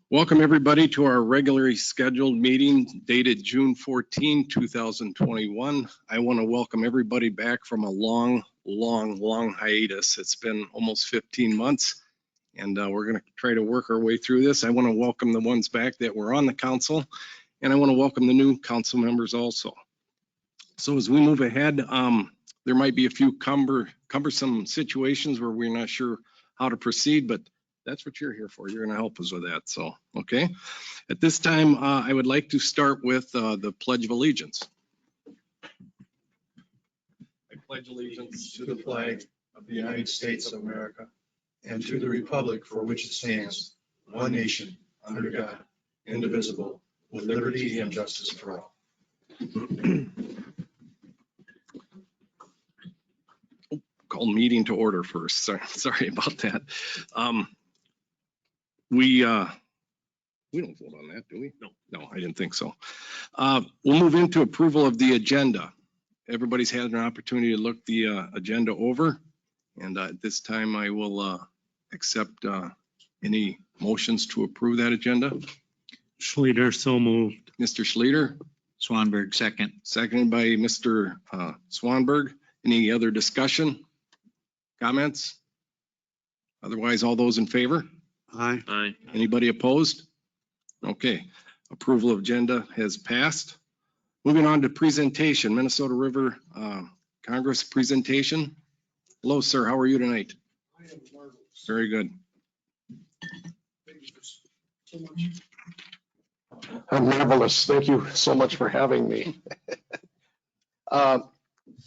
Welcome everybody to our regularly scheduled meeting dated June 14, 2021. I want to welcome everybody back from a long hiatus. It's been almost 15 months and we're going to try to work our way through this. I want to welcome the ones back that were on the council, and I want to welcome the new council members also. So as we move ahead, there might be a few cumbersome situations where we're not sure how to proceed, but that's what you're here for. You're going to help us with that. So, okay. At this time, I would like to start with the Pledge of Allegiance. I pledge allegiance to the flag of the United States of America and to the republic for which it stands, one nation, under God, indivisible, with liberty and justice for all. Call meeting to order first. Sorry about that. We don't vote on that, do we? No, I didn't think so. We'll move into approval of the agenda. Everybody's had an opportunity to look the agenda over, and at this time I will accept any motions to approve that agenda. Schleter, so moved. Mr. Schleter. Swanberg, second. Seconded by Mr. Swanberg. Any other discussion? Comments? Otherwise, all those in favor? Aye. Aye. Anybody opposed? Okay. Approval of agenda has passed. Moving on to presentation, Minnesota River Congress presentation. Hello, sir. How are you tonight? I am marvelous. Very good. Thank you so much. I'm marvelous. Thank you so much for having me.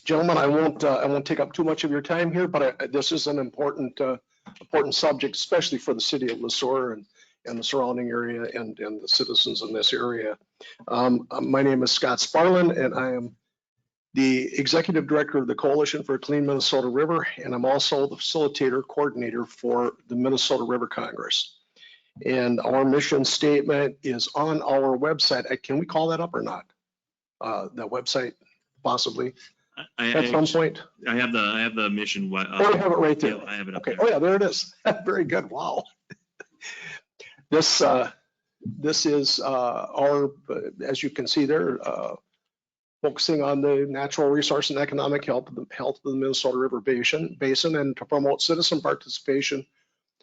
Gentlemen, I won't take up too much of your time here, but this is an important subject, especially for the city of Sueur and the surrounding area and the citizens in this area. My name is Scott Sparlin, and I am the executive director of the Coalition for a Clean Minnesota River, and I'm also the facilitator coordinator for the Minnesota River Congress. And our mission statement is on our website. Can we call that up or not? That website, possibly. At some point. I have the mission. Oh, you have it right there. Yeah, I have it up okay. there. Oh yeah, there it is. Very good. Wow. This is our, as you can see there, focusing on the natural resource and economic health of the Minnesota River Basin, and to promote citizen participation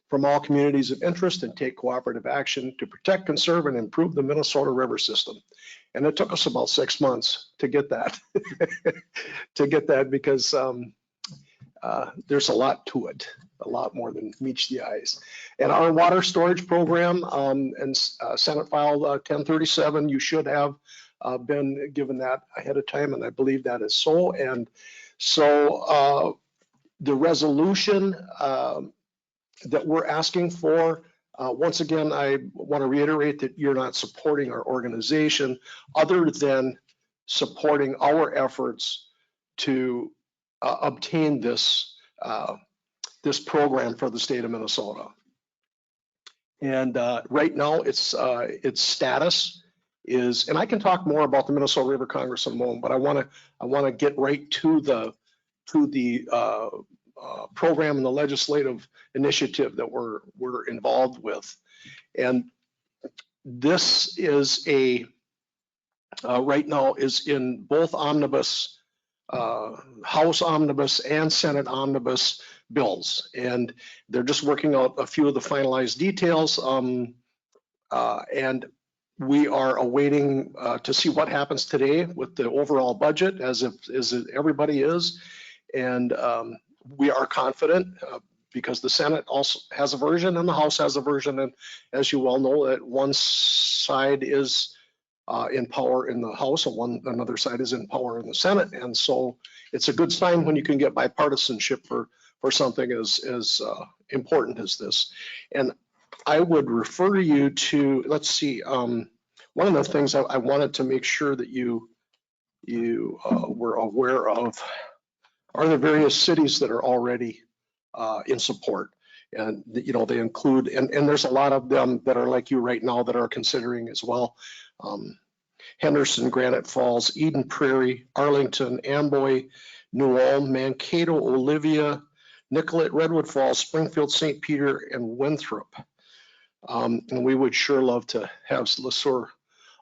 from all communities of interest and take cooperative action to protect, conserve, and improve the Minnesota River system. And it took us about 6 months to get that, because there's a lot to it, a lot more than meets the eyes. And our water storage program and Senate File 1037, you should have been given that ahead of time, and I believe that is so. And so the resolution that we're asking for, once again, I want to reiterate that you're not supporting our organization other than supporting our efforts to obtain this program for the state of Minnesota. And right now, its status is, and I can talk more about the Minnesota River Congress in a moment, but I want to get right to the program and the legislative initiative that we're involved with. And this is right now is in both omnibus, House omnibus and Senate omnibus bills. And they're just working out a few of the finalized details. And we are awaiting to see what happens today with the overall budget, as everybody is. And we are confident because the Senate also has a version and the House has a version. And as you well know, that one side is in power in the House and another side is in power in the Senate. And so it's a good sign when you can get bipartisanship for something as important as this. And I would refer you to, let's see, one of the things I wanted to make sure that you were aware of are the various cities that are already in support. And they include, and there's a lot of them that are like you right now that are considering as well. Henderson, Granite Falls, Eden Prairie, Arlington, Amboy, New Ulm, Mankato, Olivia, Nicollet, Redwood Falls, Springfield, St. Peter, and Winthrop. And we would sure love to have Sueur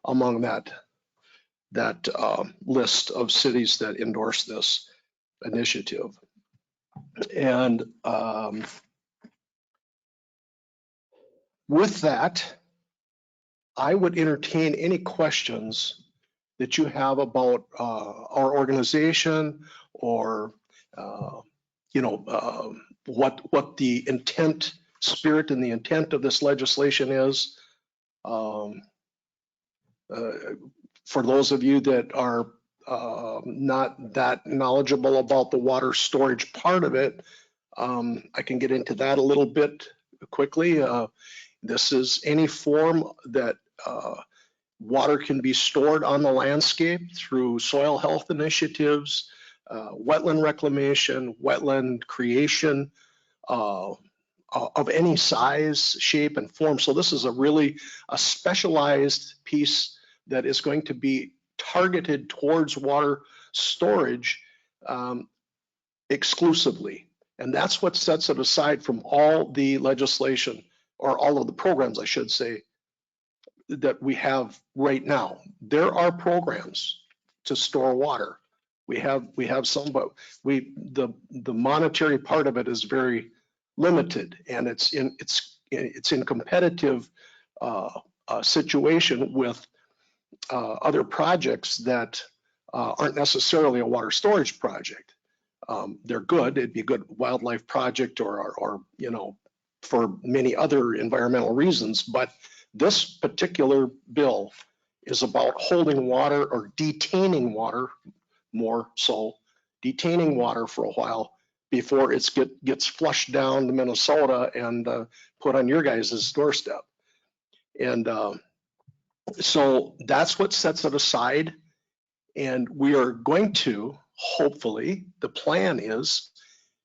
among that list of cities that endorse this initiative. And with that, I would entertain any questions that you have about our organization, or what the intent, spirit, and the intent of this legislation is. For those of you that are not that knowledgeable about the water storage part of it, I can get into that a little bit quickly. This is any form that water can be stored on the landscape through soil health initiatives, wetland reclamation, wetland creation of any size, shape, and form. So this is a specialized piece that is going to be targeted towards water storage exclusively. And that's what sets it aside from all the legislation, or all of the programs, I should say, that we have right now. There are programs to store water. We have some, but the monetary part of it is very limited, and it's in competitive situation with other projects that aren't necessarily a water storage project. They're good. It'd be a good wildlife project, or for many other environmental reasons, but this particular bill is about holding water, or detaining water, more so detaining water for a while before it gets flushed down to Minnesota and put on your guys' doorstep. And so that's what sets it aside. And we are going to, hopefully, the plan is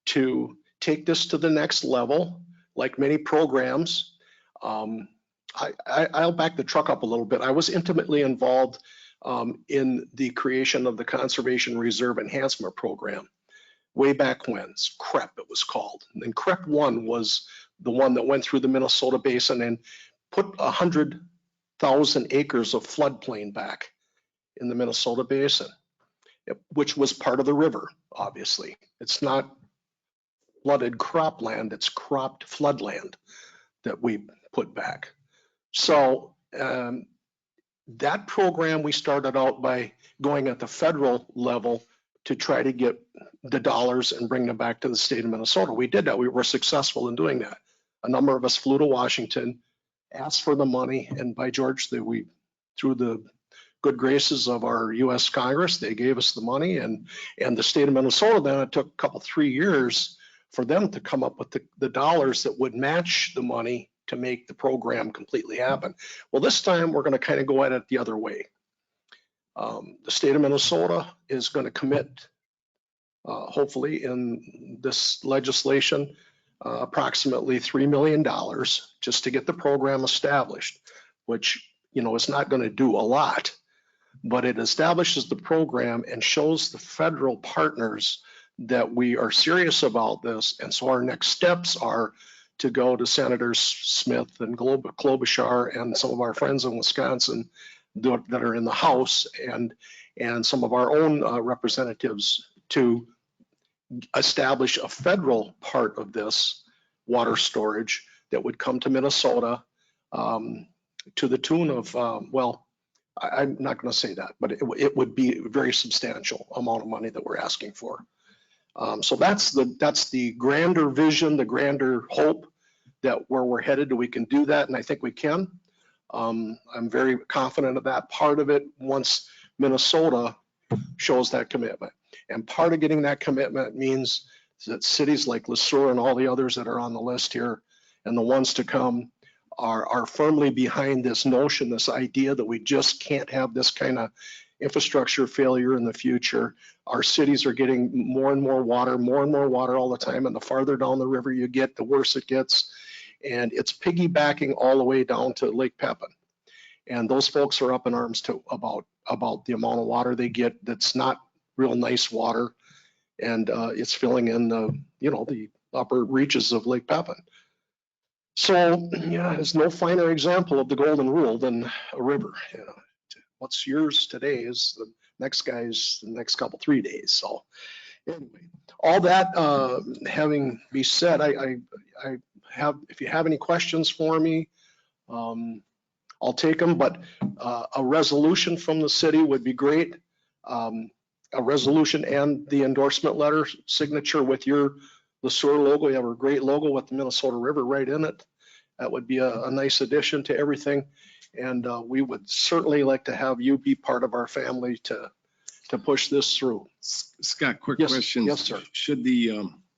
to take this to the next level, like many programs. I'll back the truck up a little bit. I was intimately involved in the creation of the Conservation Reserve Enhancement Program way back when. CREP, it was called. And then CREP 1 was the one that went through the Minnesota Basin and put 100,000 acres of floodplain back in the Minnesota Basin, which was part of the river, obviously. It's not flooded cropland, it's cropped floodland that we put back. So that program, we started out by going at the federal level to try to get the dollars and bring them back to the state of Minnesota. We did that. We were successful in doing that. A number of us flew to Washington, asked for the money, and by George, through the good graces of our U.S. Congress, they gave us the money, and the state of Minnesota, then it took 3 years for them to come up with the dollars that would match the money to make the program completely happen. Well, this time we're going to kind of go at it the other way. The state of Minnesota is going to commit, hopefully in this legislation, approximately $3 million just to get the program established, which is not going to do a lot, but it establishes the program and shows the federal partners that we are serious about this. And so our next steps are to go to Senators Smith and Klobuchar and some of our friends in Wisconsin that are in the House, and some of our own representatives, to establish a federal part of this water storage that would come to Minnesota to the tune of, well, I'm not going to say that, but it would be a very substantial amount of money that we're asking for. So that's the grander vision, the grander hope that where we're headed, we can do that, and I think we can. I'm very confident of that part of it once Minnesota shows that commitment. And part of getting that commitment means that cities like Sueur and all the others that are on the list here, and the ones to come, are firmly behind this notion, this idea that we just can't have this kind of infrastructure failure in the future. Our cities are getting more and more water all the time, and the farther down the river you get, the worse it gets. And it's piggybacking all the way down to Lake Pepin. And those folks are up in arms too about the amount of water they get that's not real nice water, and it's filling in the upper reaches of Lake Pepin. So, yeah, there's no finer example of the golden rule than a river. You know, what's yours today is the next guy's the next couple, 3 days. So anyway, all that having be said, I have, if you have any questions for me, I'll take them, but a resolution from the city would be great. A resolution and the endorsement letter signature with the Sueur logo. You have a great logo with the Minnesota River right in it. That would be a nice addition to everything. And we would certainly like to have you be part of our family to push this through. Scott, quick Yes, question. yes, sir. Should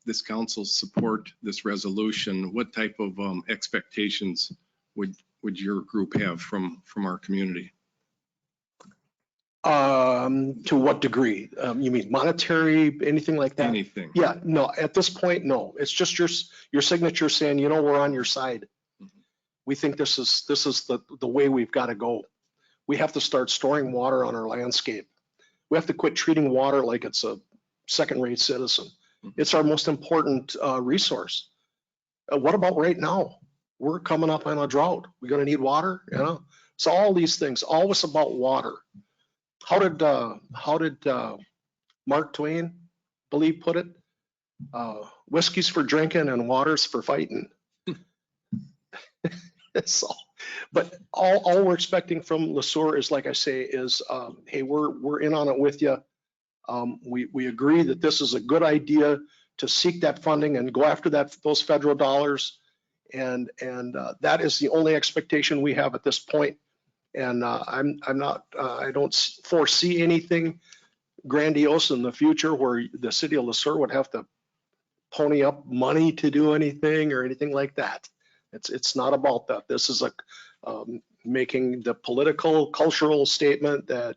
this council support this resolution, what type of expectations would your group have from our community? To what degree? You mean monetary, anything like that? Anything? Yeah, no, at this point, no. It's just your signature saying, you know, we're on your side. We think this is the way we've got to go. We have to start storing water on our landscape. We have to quit treating water like it's a second-rate citizen. It's our most important resource. What about right now? We're coming up on a drought. We're going to need water, you know? So all these things, always about water. How did Mark Twain put it? Whiskey's for drinking and water's for fighting. So, but all we're expecting from Sueur is, like I say, is, hey, we're in on it with you. We agree that this is a good idea to seek that funding and go after those federal dollars. And that is the only expectation we have at this point. And I don't foresee anything grandiose in the future where the city of Sueur would have to pony up money to do anything or anything like that. It's not about that. This is making the political, cultural statement that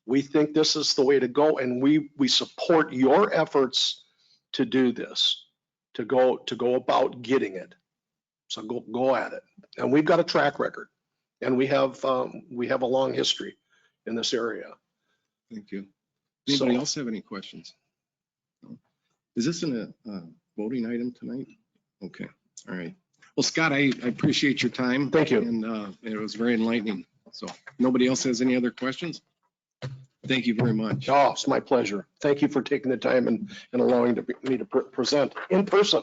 we think this is the way to go, and we support your efforts to do this, to go about getting it. So go at it. And we've got a track record, and we have a long history in this area. Thank you. Anybody So- else have any questions? No? Is this a voting item tonight? Okay, all right. Well, Scott, I appreciate your time. Thank you. And it was very enlightening. So nobody else has any other questions? Thank you very much. Oh, it's my pleasure. Thank you for taking the time and allowing me to present in person.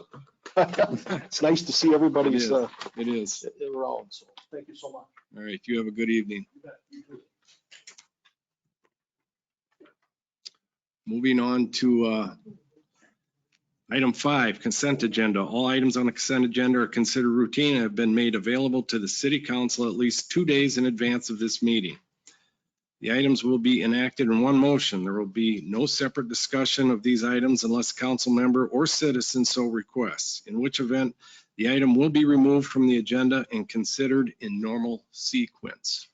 It's nice to see everybody's It is. around. So thank you so much. All right, you have a good evening. You bet. You too. Moving on to item 5, consent agenda. All items on the consent agenda are considered routine and have been made available to the city council at least 2 days in advance of this meeting. The items will be enacted in one motion. There will be no separate discussion of these items unless council member or citizen so requests, in which event the item will be removed from the agenda and considered in normal sequence.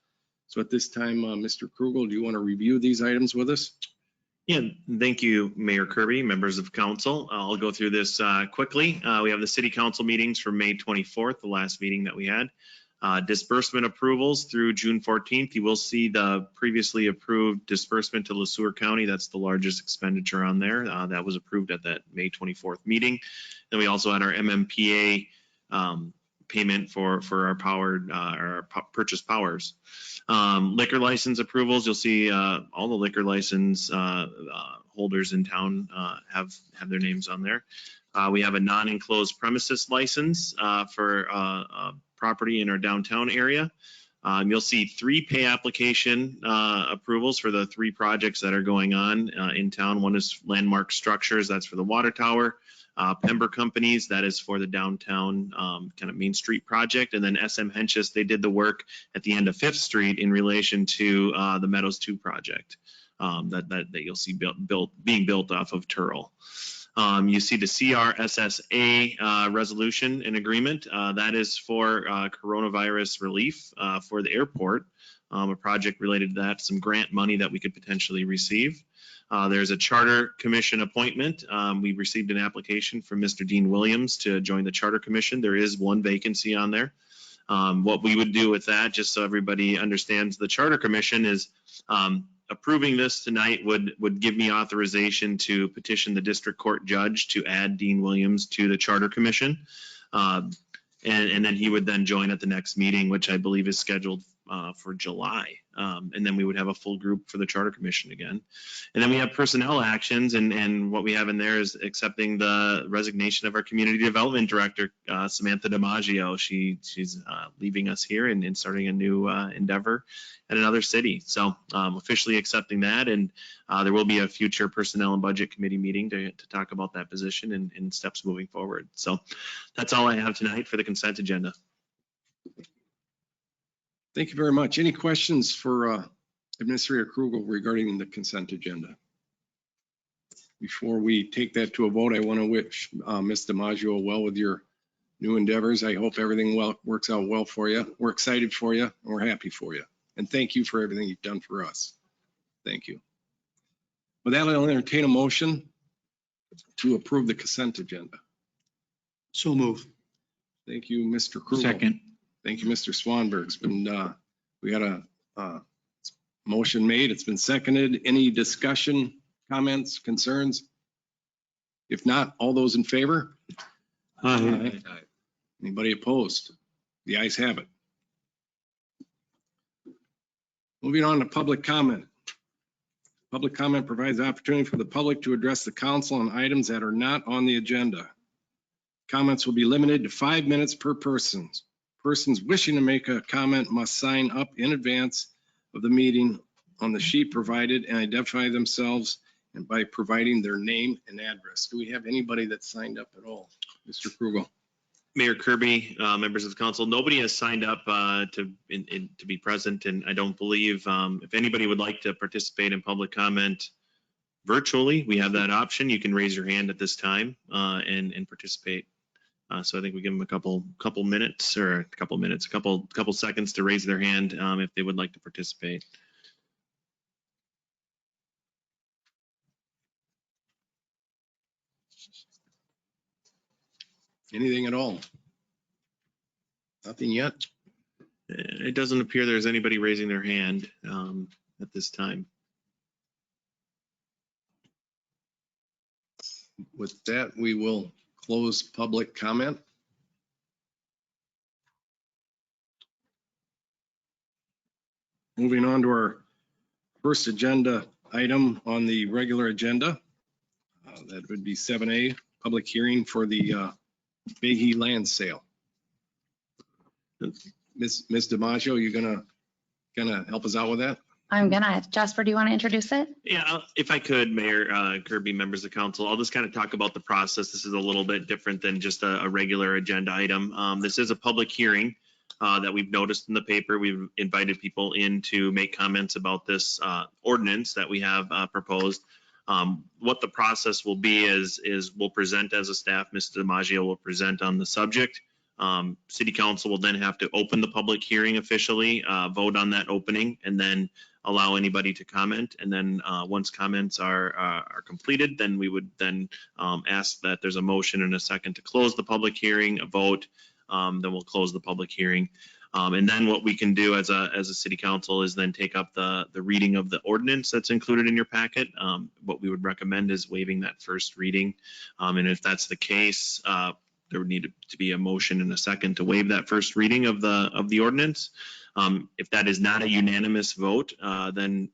So at this time, Mr. Krugel, do you want to review these items with us? Yeah, thank you, Mayor Kirby, members of council. I'll go through this quickly. We have the city council meetings for May 24th, the last meeting that we had. Disbursement approvals through June 14th. You will see the previously approved disbursement to Sueur County. That's the largest expenditure on there. That was approved at that May 24th meeting. Then we also had our MMPA payment for our purchase powers. Liquor license approvals, you'll see all the liquor license holders in town have their names on there. We have a non-enclosed premises license for property in our downtown area. You'll see 3 pay application approvals for the 3 projects that are going on in town. One is Landmark Structures, that's for the water tower. Pember Companies, that is for the downtown kind of Main Street project. And then SM Henches, they did the work at the end of 5th Street in relation to the Meadows 2 project that you'll see being built off of Turl. You see the CRSSA resolution and agreement. That is for coronavirus relief for the airport, a project related to that, some grant money that we could potentially receive. There's a charter commission appointment. We received an application from Mr. Dean Williams to join the charter commission. There is 1 vacancy on there. What we would do with that, just so everybody understands, the charter commission is approving this tonight would give me authorization to petition the district court judge to add Dean Williams to the charter commission. And then he would then join at the next meeting, which I believe is scheduled for July. And then we would have a full group for the Charter Commission again. And then we have personnel actions, and what we have in there is accepting the resignation of our Community Development Director, Samantha DiMaggio. She's leaving us here and starting a new endeavor at another city. So officially accepting that, and there will be a future Personnel and Budget Committee meeting to talk about that position and steps moving forward. So that's all I have tonight for the consent agenda. Thank you very much. Any questions for Administrator Krugel regarding the consent agenda? Before we take that to a vote, I want to wish Ms. DiMaggio well with your new endeavors. I hope everything works out well for you. We're excited for you, and we're happy for you. And thank you for everything you've done for us. Thank you. With that, I'll entertain a motion to approve the consent agenda. So move. Thank you, Mr. Krugel. Second. Thank you, Mr. Swanberg. It's been, we got a motion made. It's been seconded. Any discussion, comments, concerns? If not, all those in favor? Aye. Anybody opposed? The ayes have it. Moving on to public comment. Public comment provides opportunity for the public to address the council on items that are not on the agenda. Comments will be limited to 5 minutes per person. Persons wishing to make a comment must sign up in advance of the meeting on the sheet provided and identify themselves and by providing their name and address. Do we have anybody that signed up at all? Mr. Krugel. Mayor Kirby, members of the council, nobody has signed up to be present, and I don't believe if anybody would like to participate in public comment virtually, we have that option. You can raise your hand at this time and participate. So I think we give them a couple seconds to raise their hand if they would like to participate. Anything at all? Nothing yet? It doesn't appear there's anybody raising their hand at this time. With that, we will close public comment. Moving on to our first agenda item on the regular agenda. That would be 7A, public hearing for the Fahey land sale. Ms. DiMaggio, you gonna help us out with that? I'm gonna. Jasper, do you want to introduce it? Yeah, if I could, Mayor Kirby, members of council, I'll just kind of talk about the process. This is a little bit different than just a regular agenda item. This is a public hearing that we've noticed in the paper. We've invited people in to make comments about this ordinance that we have proposed. What the process will be is we'll present as a staff. Mr. DiMaggio will present on the subject. City council will then have to open the public hearing officially, vote on that opening, and then allow anybody to comment. And then once comments are completed, then we would then ask that there's a motion and a second to close the public hearing, a vote, then we'll close the public hearing. And then what we can do as a city council is then take up the reading of the ordinance that's included in your packet. What we would recommend is waiving that first reading. And if that's the case, there would need to be a motion and a second to waive that first reading of the ordinance. If that is not a unanimous vote, then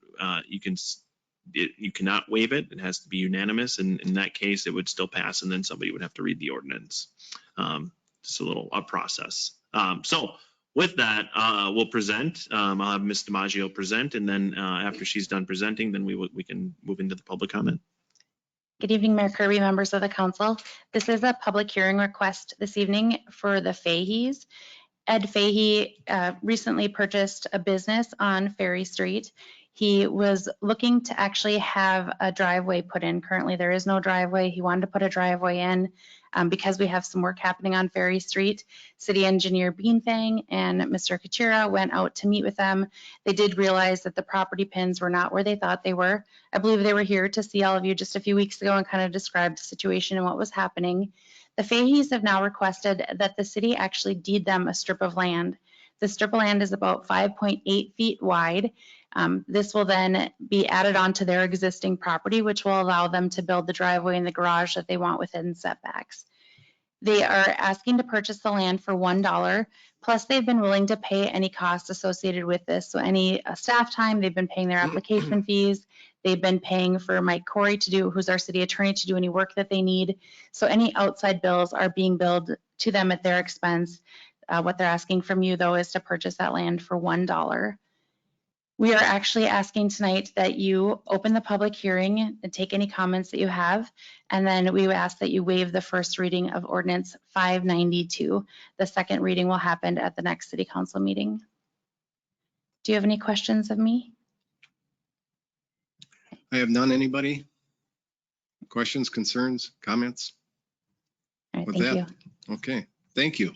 you cannot waive it. It has to be unanimous. And in that case, it would still pass, and then somebody would have to read the ordinance. Just a little process. So with that, we'll present. I'll have Ms. DiMaggio present, and then after she's done presenting, then we can move into the public comment. Good evening, Mayor Kirby, members of the council. This is a public hearing request this evening for the Faheys. Ed Fahey recently purchased a business on Ferry Street. He was looking to actually have a driveway put in. Currently, there is no driveway. He wanted to put a driveway in because we have some work happening on Ferry Street. City engineer Beanfang and Mr. Kachira went out to meet with them. They did realize that the property pins were not where they thought they were. I believe they were here to see all of you just a few weeks ago and kind of describe the situation and what was happening. The Faheys have now requested that the city actually deed them a strip of land. The strip of land is about 5.8 feet wide. This will then be added onto their existing property, which will allow them to build the driveway and the garage that they want within setbacks. They are asking to purchase the land for $1. Plus, they've been willing to pay any costs associated with this. So any staff time, they've been paying their application fees. They've been paying for Mike Corey to do, who's our city attorney, to do any work that they need. So any outside bills are being billed to them at their expense. What they're asking from you, though, is to purchase that land for $1. We are actually asking tonight that you open the public hearing and take any comments that you have. And then we would ask that you waive the first reading of ordinance 592. The second reading will happen at the next city council meeting. Do you have any questions of me? I have none. Anybody? Questions, concerns, comments? All right, With thank that, you. Okay, thank you.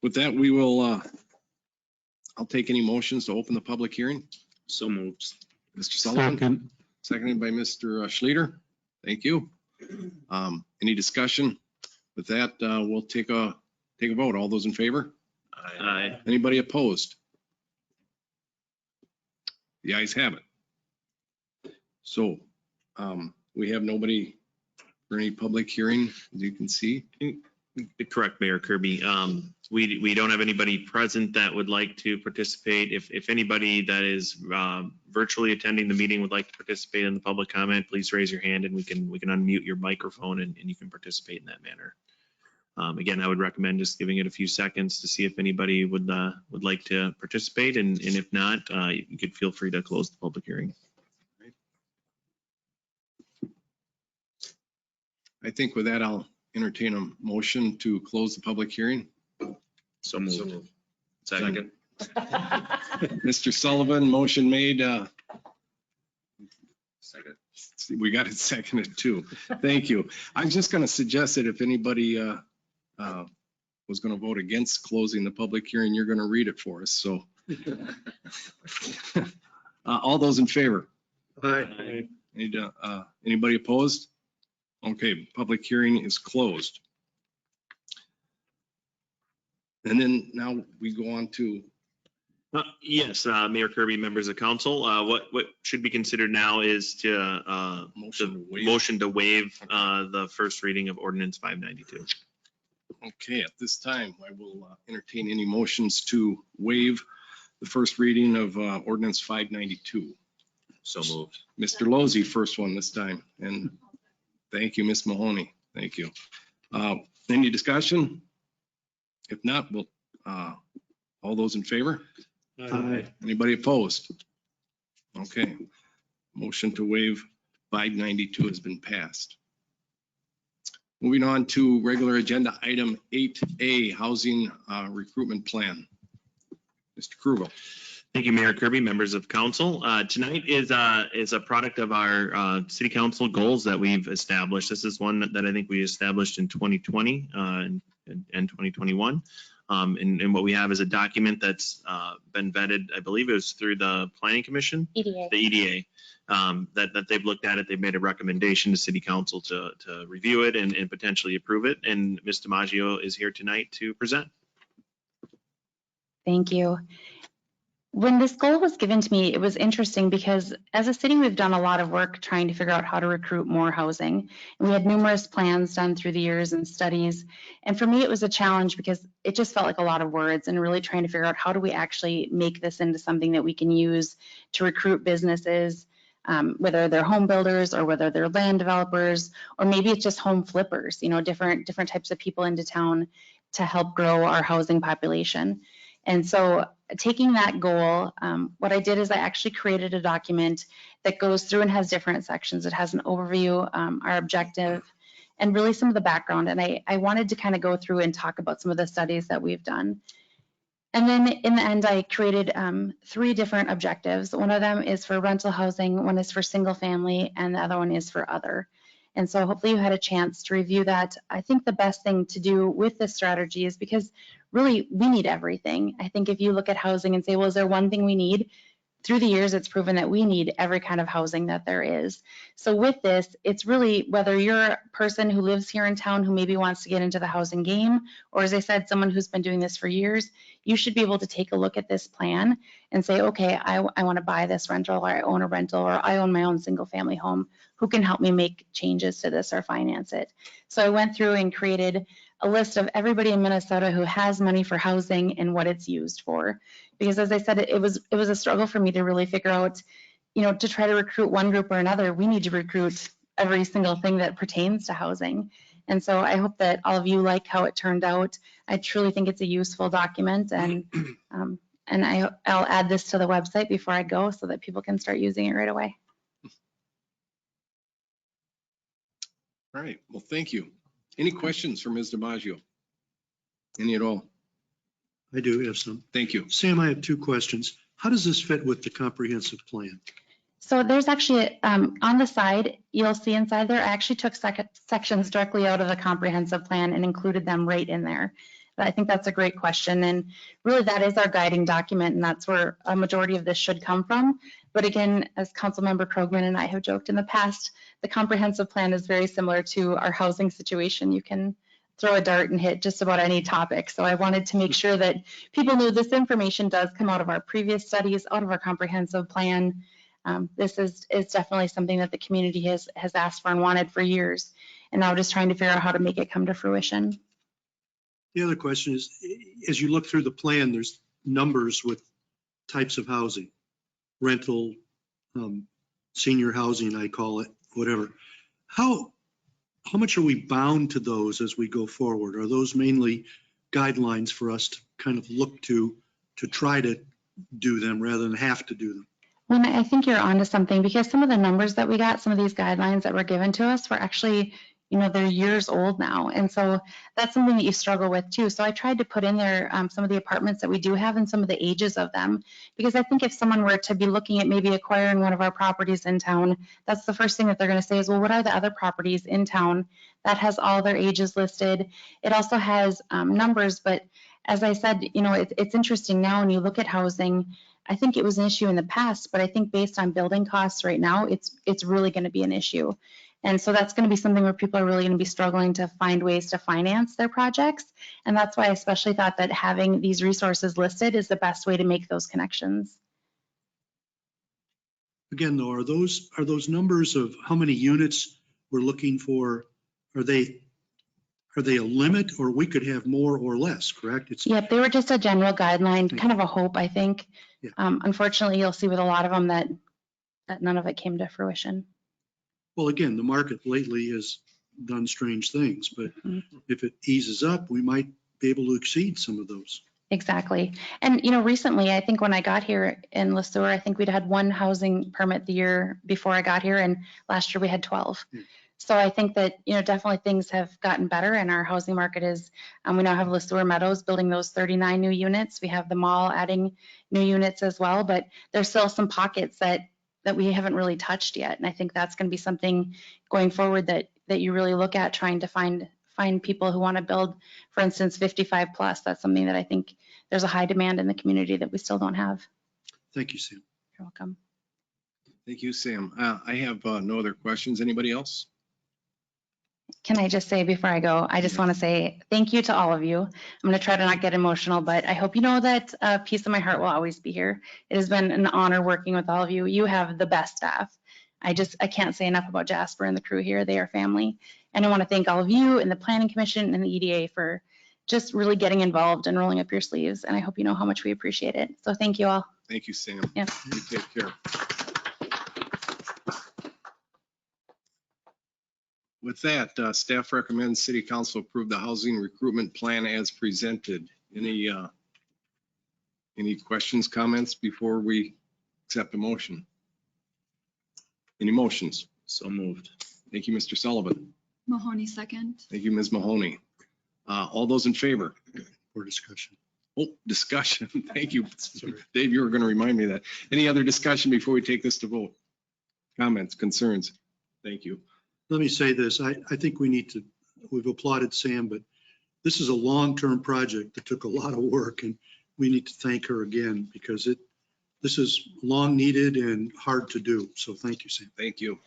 With that, we will, I'll take any motions to open the public hearing. So moved. Mr. Sullivan, seconded by Mr. Schleter. Thank you. Any discussion? With that, we'll take a vote. All those in favor? Aye. Anybody opposed? The ayes have it. So we have nobody for any public hearing, as you can see. Correct, Mayor Kirby. We don't have anybody present that would like to participate. If anybody that is virtually attending the meeting would like to participate in the public comment, please raise your hand and we can unmute your microphone and you can participate in that manner. Again, I would recommend just giving it a few seconds to see if anybody would like to participate, and if not, you could feel free to close the public hearing. I think with that, I'll entertain a motion to close the public hearing. So moved. Second. Mr. Sullivan, motion made. Second. We got it seconded too. Thank you. I'm just going to suggest that if anybody was going to vote against closing the public hearing, you're going to read it for us. So all those in favor? Aye. Anybody opposed? Okay, public hearing is closed. And then now we go on to. Yes, Mayor Kirby, members of council, what should be considered now is to motion to waive the first reading of ordinance 592. Okay, at this time, I will entertain any motions to waive the first reading of ordinance 592. So moved. Mr. Lozey, first one this time, and thank you, Ms. Mahoney. Thank you. Any discussion? If not, we'll, all those in favor? Aye. Anybody opposed? Okay, motion to waive 592 has been passed. Moving on to regular agenda item 8A, housing recruitment plan. Mr. Krugel. Thank you, Mayor Kirby, members of council. Tonight is a product of our city council goals that we've established. This is one that I think we established in 2020 and 2021. And what we have is a document that's been vetted, I believe it was through the Planning Commission, EDA. the EDA, that they've looked at it. They've made a recommendation to city council to review it and potentially approve it. And Ms. DiMaggio is here tonight to present. Thank you. When this goal was given to me, it was interesting because as a city, we've done a lot of work trying to figure out how to recruit more housing. And we had numerous plans done through the years and studies. And for me, it was a challenge because it just felt like a lot of words and really trying to figure out how do we actually make this into something that we can use to recruit businesses, whether they're home builders or whether they're land developers, or maybe it's just home flippers, different types of people into town to help grow our housing population. And so taking that goal, what I did is I actually created a document that goes through and has different sections. It has an overview, our objective, and really some of the background. And I wanted to kind of go through and talk about some of the studies that we've done. And then in the end, I created 3 different objectives. One of them is for rental housing, one is for single family, and the other one is for other. And so hopefully you had a chance to review that. I think the best thing to do with this strategy is because really we need everything. I think if you look at housing and say, well, is there one thing we need? Through the years, it's proven that we need every kind of housing that there is. So with this, it's really whether you're a person who lives here in town who maybe wants to get into the housing game, or as I said, someone who's been doing this for years, you should be able to take a look at this plan and say, okay, I want to buy this rental, or I own a rental, or I own my own single family home. Who can help me make changes to this or finance it? So I went through and created a list of everybody in Minnesota who has money for housing and what it's used for. Because as I said, it was a struggle for me to really figure out, to try to recruit one group or another, we need to recruit every single thing that pertains to housing. And so I hope that all of you like how it turned out. I truly think it's a useful document, and I'll add this to the website before I go so that people can start using it right away. All right, well, thank you. Any questions for Ms. DiMaggio? Any at all? I do have some. Thank you. Sam, I have two questions. How does this fit with the comprehensive plan? So there's actually, on the side, you'll see inside there, I actually took sections directly out of the comprehensive plan and included them right in there. But I think that's a great question. And really that is our guiding document, and that's where a majority of this should come from. But again, as Councilmember Krogman and I have joked in the past, the comprehensive plan is very similar to our housing situation. You can throw a dart and hit just about any topic. So I wanted to make sure that people knew this information does come out of our previous studies, out of our comprehensive plan. This is definitely something that the community has asked for and wanted for years. And now just trying to figure out how to make it come to fruition. The other question is, as you look through the plan, there's numbers with types of housing, rental, senior housing, I call it, whatever. How much are we bound to those as we go forward? Are those mainly guidelines for us to kind of look to try to do them rather than have to do them? Well, I think you're onto something, because some of the numbers that we got, some of these guidelines that were given to us were actually, they're years old now. And so that's something that you struggle with too. So I tried to put in there some of the apartments that we do have and some of the ages of them, because I think if someone were to be looking at maybe acquiring one of our properties in town, that's the first thing that they're going to say is, well, what are the other properties in town that has all their ages listed? It also has numbers, but as I said, it's interesting now when you look at housing. I think it was an issue in the past, but I think based on building costs right now, it's really going to be an issue. And so that's going to be something where people are really going to be struggling to find ways to finance their projects. And that's why I especially thought that having these resources listed is the best way to make those connections. Again, though, are those numbers of how many units we're looking for, are they a limit, or we could have more or less, correct? Yep, they were just a general guideline, kind of a hope, I think. Yeah. Unfortunately, you'll see with a lot of them that none of it came to fruition. Well, again, the market lately has done strange things, but if it eases up, we might be able to exceed some of those. Exactly. And, recently, I think when I got here in Sueur, I think we'd had one housing permit the year before I got here, and last year we had 12. So I think that, definitely things have gotten better, and our housing market is, we now have Sueur Meadows building those 39 new units. We have the mall adding new units as well, but there's still some pockets that we haven't really touched yet. And I think that's going to be something going forward that you really look at, trying to find people who want to build, for instance, 55 plus. That's something that I think there's a high demand in the community that we still don't have. Thank you, Sam. You're welcome. Thank you, Sam. I have no other questions. Anybody else? Can I just say before I go, I just want to say thank you to all of you. I'm going to try to not get emotional, but I hope you know that a piece of my heart will always be here. It has been an honor working with all of you. You have the best staff. I can't say enough about Jasper and the crew here. They are family. And I want to thank all of you and the Planning Commission and the EDA for just really getting involved and rolling up your sleeves. And I hope you know how much we appreciate it. So thank you all. Thank you, Sam. Yeah. You take care. With that, staff recommends City Council approve the housing recruitment plan as presented. Any questions, comments before we accept a motion? Any motions? So moved. Thank you, Mr. Sullivan. Mahoney second. Thank you, Ms. Mahoney. All those in favor? For discussion. Oh, discussion. Thank you. Sorry. Dave, you were going to remind me of that. Any other discussion before we take this to vote? Comments, concerns? Thank you. Let me say this. I think we've applauded Sam, but this is a long-term project that took a lot of work, and we need to thank her again, because this is long needed and hard to do. So thank you, Sam. Thank you.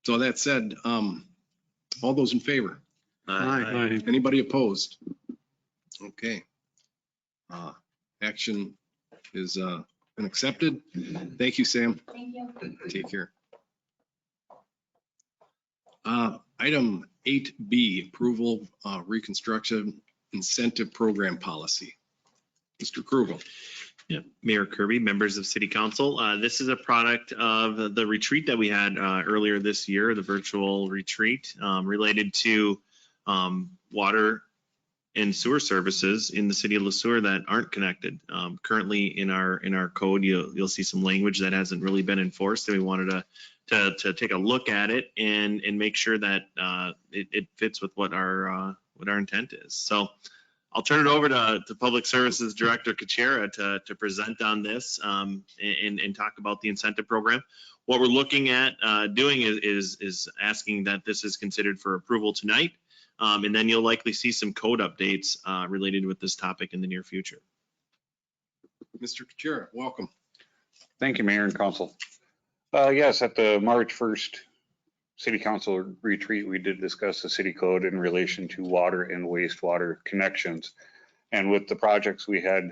So that said, all those in favor? Aye. Anybody opposed? Okay. Action is been accepted. Thank you, Sam. Thank you. Take care. Item 8B, approval, reconstruction incentive program policy. Mr. Krugel. Yeah, Mayor Kirby, members of City Council. This is a product of the retreat that we had earlier this year, the virtual retreat related to water and sewer services in the city of Sueur that aren't connected. Currently in our code, you'll see some language that hasn't really been enforced, and we wanted to take a look at it and make sure that it fits with what our intent is. So I'll turn it over to Public Services Director Kuchera to present on this and talk about the incentive program. What we're looking at doing is asking that this is considered for approval tonight, and then you'll likely see some code updates related with this topic in the near future. Mr. Kuchera, welcome. Thank you, Mayor and Council. Yes, at the March 1st City Council retreat, we did discuss the city code in relation to water and wastewater connections. And with the projects we had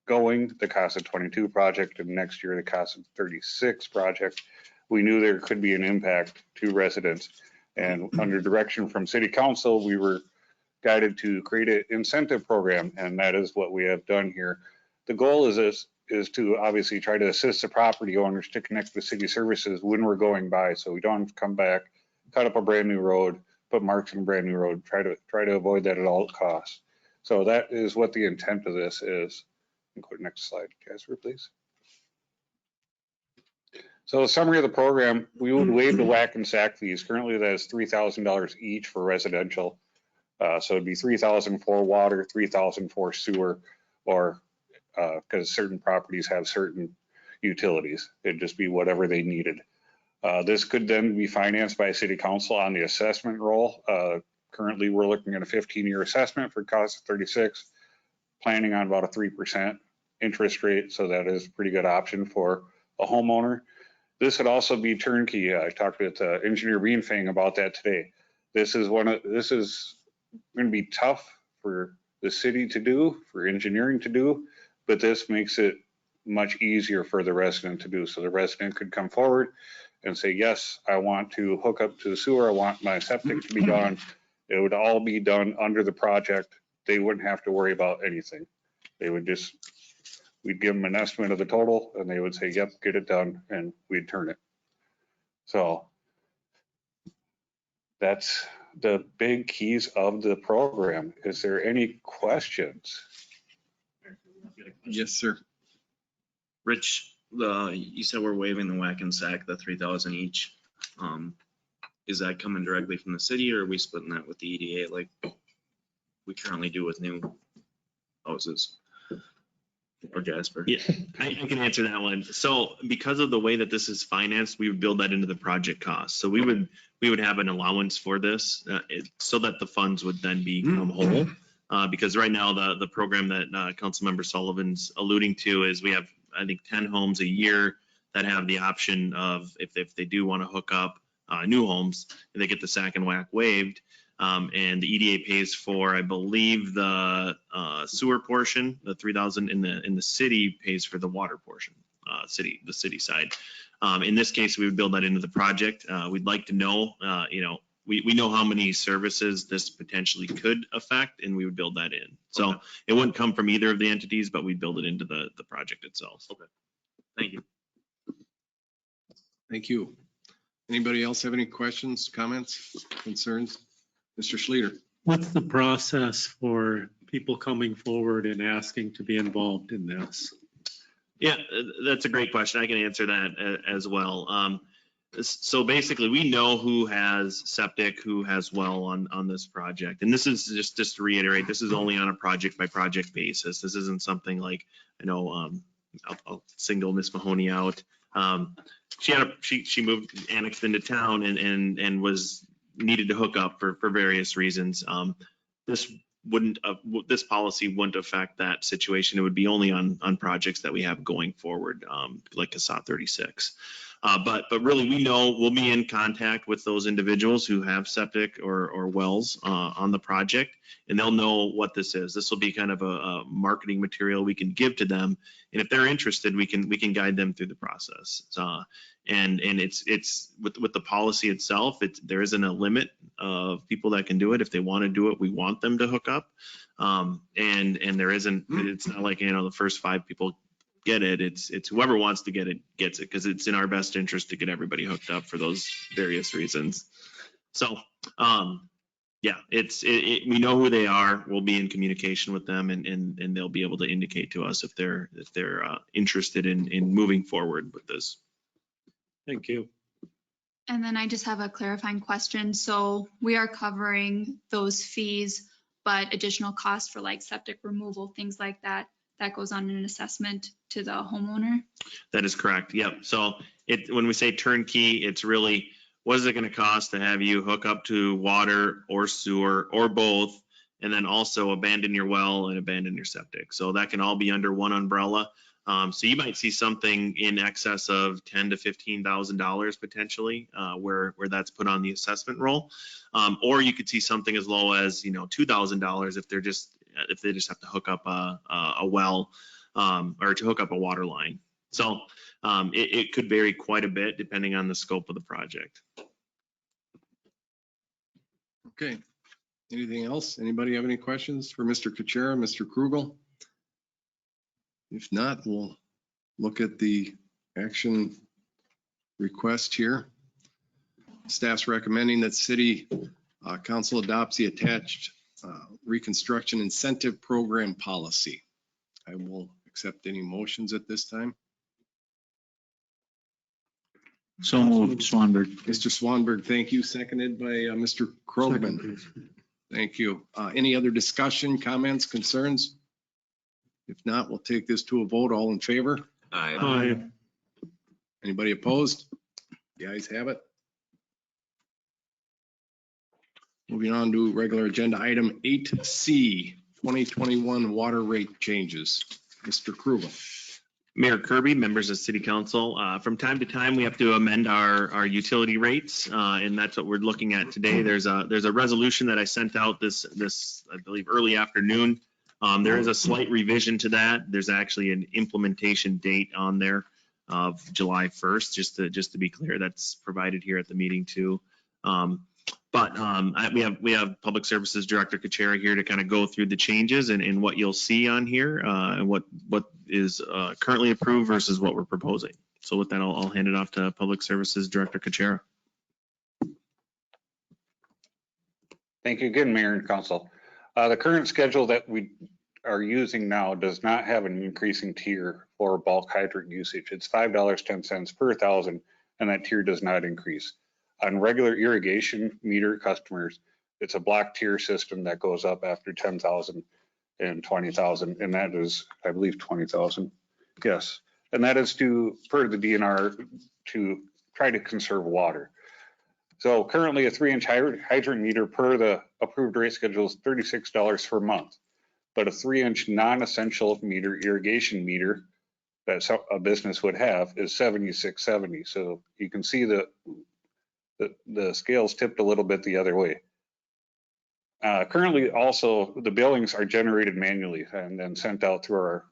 going, the CASA 22 project and next year the CASA 36 project, we knew there could be an impact to residents. And under direction from City Council, we were guided to create an incentive program, and that is what we have done here. The goal is to obviously try to assist the property owners to connect with city services when we're going by, so we don't have to come back, cut up a brand new road, put marks in a brand new road, try to avoid that at all costs. So that is what the intent of this is. Next slide, Casper, please. So a summary of the program, we would waive the whack and sack fees. Currently that is $3,000 each for residential. So it'd be $3,000 for water, $3,000 for sewer, or because certain properties have certain utilities. It'd just be whatever they needed. This could then be financed by City Council on the assessment roll. Currently, we're looking at a 15-year assessment for CASA 36, planning on about a 3% interest rate. So that is a pretty good option for a homeowner. This would also be turnkey. I talked with Engineer Bienfang about that today. This is going to be tough for the city to do, for engineering to do, but this makes it much easier for the resident to do. So the resident could come forward and say, yes, I want to hook up to the sewer. I want my septic to be done. It would all be done under the project. They wouldn't have to worry about anything. They would just, we'd give them an estimate of the total and they would say, yep, get it done, and we'd turn it. So that's the big keys of the program. Is there any questions? Yes, sir. Rich, you said we're waiving the whack and sack, the 3,000 each. Is that coming directly from the city, or are we splitting that with the EDA like we currently do with new houses? Or Jasper? Yeah, I can answer that one. So because of the way that this is financed, we would build that into the project cost. So we would have an allowance for this so that the funds would then become whole. Because right now the program that Councilmember Sullivan's alluding to is we have, I think, 10 homes a year that have the option of, if they do want to hook up new homes, and they get the sack and whack waived. And the EDA pays for, I believe, the sewer portion, the 3,000 in the city pays for the water portion, the city side. In this case, we would build that into the project. We'd like to know, we know how many services this potentially could affect, and we would build that in. So okay. It wouldn't come from either of the entities, but we'd build it into the project itself. Okay. Thank you. Thank you. Anybody else have any questions, comments, concerns? Mr. Schlueter. What's the process for people coming forward and asking to be involved in this? Yeah, that's a great question. I can answer that as well. So basically, we know who has septic, who has well on this project. And this is just to reiterate, this is only on a project by project basis. This isn't something like, I'll single Miss Mahoney out. She moved, annexed into town and was needed to hook up for various reasons. This policy wouldn't affect that situation. It would be only on projects that we have going forward, like CASA 36. But really, we know we'll be in contact with those individuals who have septic or wells on the project, and they'll know what this is. This will be kind of a marketing material we can give to them, and if they're interested, we can guide them through the process. And it's with the policy itself, there isn't a limit of people that can do it. If they want to do it, we want them to hook up. And there isn't, it's not like, the first 5 people get it. It's whoever wants to get it gets it, because it's in our best interest to get everybody hooked up for those various reasons. So, yeah, we know who they are. We'll be in communication with them, and they'll be able to indicate to us if they're interested in moving forward with this. Thank you. And then I just have a clarifying question. So we are covering those fees, but additional costs for like septic removal, things like that, that goes on an assessment to the homeowner? That is correct. Yep. So when we say turnkey, it's really, what is it going to cost to have you hook up to water or sewer or both, and then also abandon your well and abandon your septic? So that can all be under one umbrella. So you might see something in excess of $10,000 to $15,000 potentially, where that's put on the assessment roll. Or you could see something as low as $2,000 if they just have to hook up a well or to hook up a water line. So it could vary quite a bit depending on the scope of the project. Okay. Anything else? Anybody have any questions for Mr. Kuchera, Mr. Krugel? If not, we'll look at the action request here. Staff's recommending that City Council adopts the attached Reconstruction Incentive Program policy. I will accept any motions at this time. So moved, Swanberg. Mr. Swanberg, thank you. Seconded by Mr. Krogman. Thank you. Any other discussion, comments, concerns? If not, we'll take this to a vote. All in favor? Aye. Anybody opposed? The ayes have it. Moving on to regular agenda item 8C, 2021 water rate changes. Mr. Krugel. Mayor Kirby, members of City Council, from time to time, we have to amend our utility rates, and that's what we're looking at today. There's a resolution that I sent out this I believe early afternoon. There is a slight revision to that. There's actually an implementation date on there of July 1st, just to be clear. That's provided here at the meeting too. But we have Public Services Director Kuchera here to kind of go through the changes and what you'll see on here, and what is currently approved versus what we're proposing. So with that, I'll hand it off to Public Services Director Kuchera. Thank you again, Mayor and Council. The current schedule that we are using now does not have an increasing tier for bulk hydrant usage. It's $5.10 per thousand, and that tier does not increase. On regular irrigation meter customers, it's a block tier system that goes up after 10,000 and 20,000, and that is, I believe, 20,000. Yes, and that is per the DNR, to try to conserve water. So currently a 3-inch hydrant meter per the approved rate schedule is $36 per month, but a 3-inch non-essential meter, irrigation meter, that a business would have is $76.70. So you can see the scales tipped a little bit the other way. Currently also the billings are generated manually and then sent out through our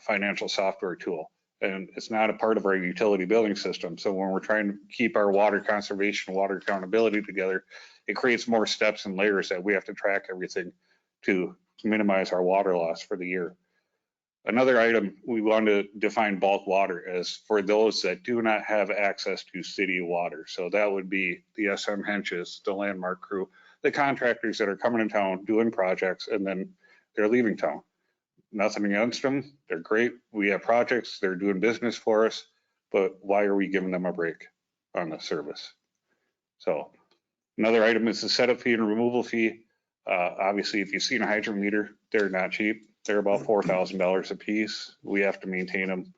financial software tool. And it's not a part of our utility billing system. So when we're trying to keep our water conservation, water accountability together, it creates more steps and layers that we have to track everything to minimize our water loss for the year. Another item, we want to define bulk water as for those that do not have access to city water. So that would be the SM Henches, the Landmark crew, the contractors that are coming in town doing projects and then they're leaving town. Nothing against them. They're great. We have projects. They're doing business for us, but why are we giving them a break on the service? So another item is the setup fee and removal fee. Obviously, if you've seen a hydrant meter, they're not cheap. They're about $4,000 a piece. We have to maintain them.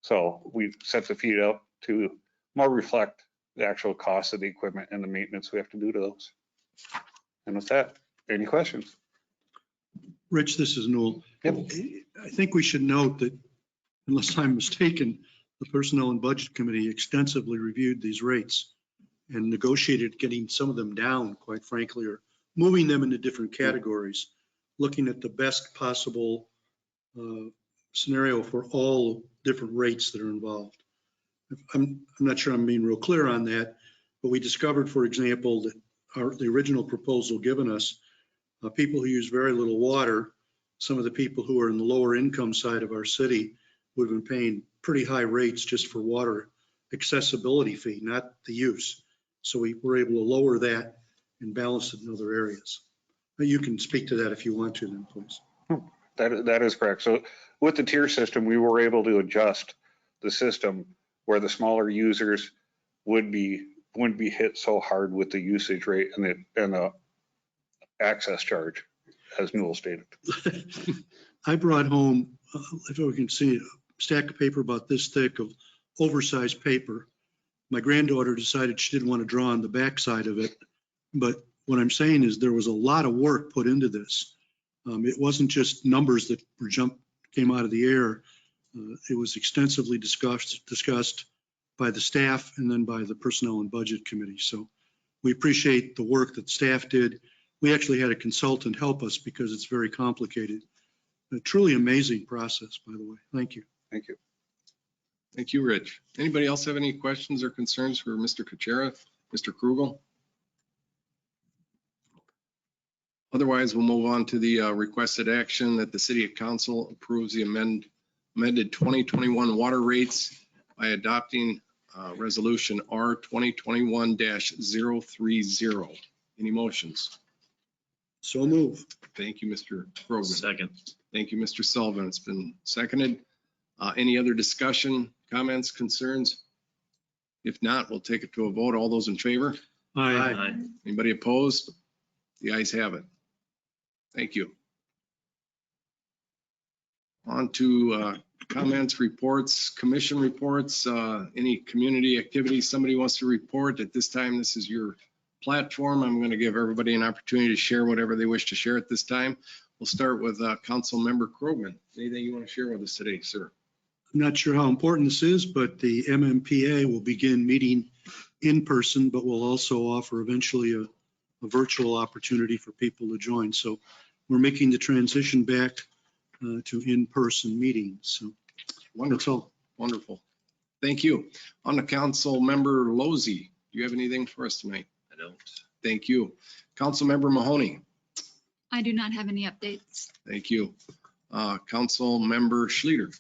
So we set the fee up to more reflect the actual cost of the equipment and the maintenance we have to do to those. And with that, any questions? Rich, this is Newell. Yep. I think we should note that, unless I'm mistaken, the Personnel and Budget Committee extensively reviewed these rates and negotiated getting some of them down, quite frankly, or moving them into different categories, looking at the best possible scenario for all different rates that are involved. I'm not sure I'm being real clear on that, but we discovered, for example, that the original proposal given us, people who use very little water, some of the people who are in the lower income side of our city would have been paying pretty high rates just for water accessibility fee, not the use. So we were able to lower that and balance it in other areas. But you can speak to that if you want to then, please. That is correct. So with the tier system, we were able to adjust the system where the smaller users wouldn't be hit so hard with the usage rate and the access charge, as Newell stated. I brought home, if we can see, a stack of paper about this thick of oversized paper. My granddaughter decided she didn't want to draw on the backside of it. But what I'm saying is there was a lot of work put into this. It wasn't just numbers that came out of the air. It was extensively discussed by the staff and then by the Personnel and Budget Committee. So we appreciate the work that staff did. We actually had a consultant help us because it's very complicated. A truly amazing process, by the way. Thank you. Thank you. Thank you, Rich. Anybody else have any questions or concerns for Mr. Kuchera, Mr. Krugel? Otherwise, we'll move on to the requested action that the City Council approves the amended 2021 water rates by adopting Resolution R 2021-030. Any motions? So move. Thank you, Mr. Krogman. Second. Thank you, Mr. Sullivan. It's been seconded. Any other discussion, comments, concerns? If not, we'll take it to a vote. All those in favor? Aye. Anybody opposed? The ayes have it. Thank you. On to comments, reports, commission reports, any community activities somebody wants to report. At this time, this is your platform. I'm going to give everybody an opportunity to share whatever they wish to share at this time. We'll start with Council Member Krogman. Anything you want to share with us today, sir? I'm not sure how important this is, but the MMPA will begin meeting in person, but will also offer eventually a virtual opportunity for people to join. So we're making the transition back to in-person meetings. So that's all. Wonderful. Thank you. On to Council Member Lozey. Do you have anything for us tonight? I don't. Thank you. Council Member Mahoney. I do not have any updates. Thank you. Council Member Schluter.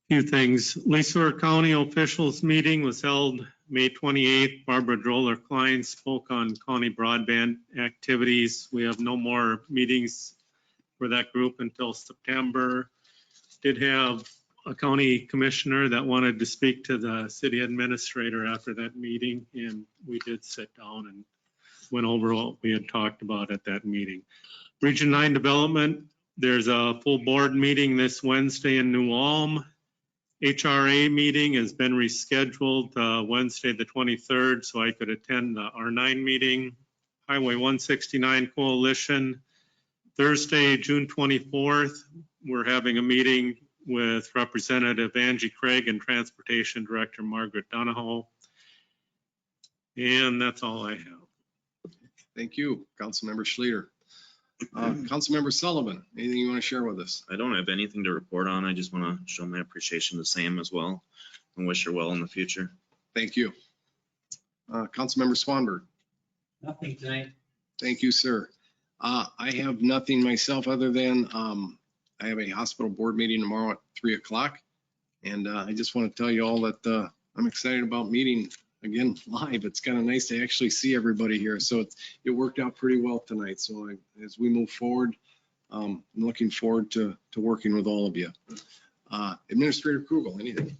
Few things. Sueur County officials meeting was held May 28th. Barbara Droller-Klein spoke on county broadband activities. We have no more meetings for that group until September. Did have a county commissioner that wanted to speak to the city administrator after that meeting, and we did sit down and went over what we had talked about at that meeting. Region 9 development, there's a full board meeting this Wednesday in New Ulm. HRA meeting has been rescheduled Wednesday the 23rd, so I could attend the R9 meeting. Highway 169 Coalition, Thursday, June 24th, we're having a meeting with Representative Angie Craig and Transportation Director Margaret Donahoe. And that's all I have. Thank you, Councilmember Schluter. Councilmember Sullivan, anything you want to share with us? I don't have anything to report on. I just want to show my appreciation to Sam as well and wish her well in the future. Thank you. Councilmember Swanberg. Nothing tonight. Thank you, sir. I have nothing myself other than I have a hospital board meeting tomorrow at 3 o'clock. And I just want to tell you all that I'm excited about meeting again live. It's kind of nice to actually see everybody here. So it worked out pretty well tonight. So as we move forward, I'm looking forward to working with all of you. Administrator Krugel, anything?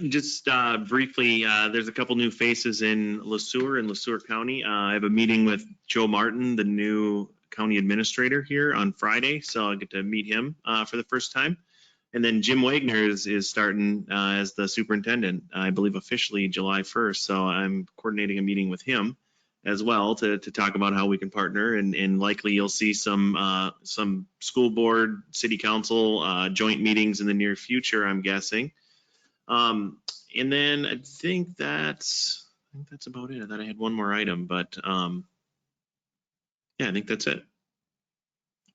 Just briefly, there's a couple new faces in Sueur and Sueur County. I have a meeting with Joe Martin, the new county administrator here on Friday, so I'll get to meet him for the first time. And then Jim Wagner is starting as the superintendent, I believe officially July 1st. So I'm coordinating a meeting with him as well to talk about how we can partner, and likely you'll see some school board, city council joint meetings in the near future, I'm guessing. And then I think that's about it. I thought I had one more item, but yeah, I think that's it.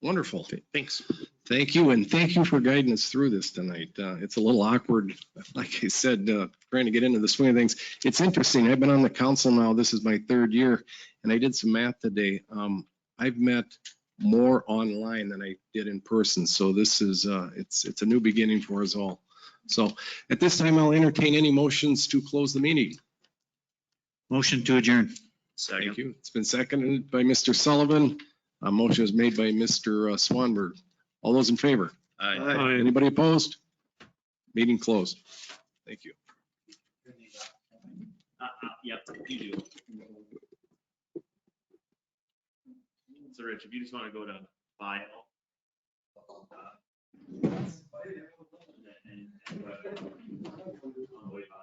Wonderful. Thanks. Thank you, and thank you for guiding us through this tonight. It's a little awkward, like I said, trying to get into the swing of things. It's interesting. I've been on the council now. This is my 3rd year, and I did some math today. I've met more online than I did in person, so this is it's a new beginning for us all. So at this time, I'll entertain any motions to close the meeting. Motion to adjourn. Thank you. It's been seconded by Mr. Sullivan. A motion is made by Mr. Swanberg. All those in favor? Aye. Anybody opposed? Meeting closed. Thank you. Yep, you do. So Rich, if you just want to go to file. On the way by.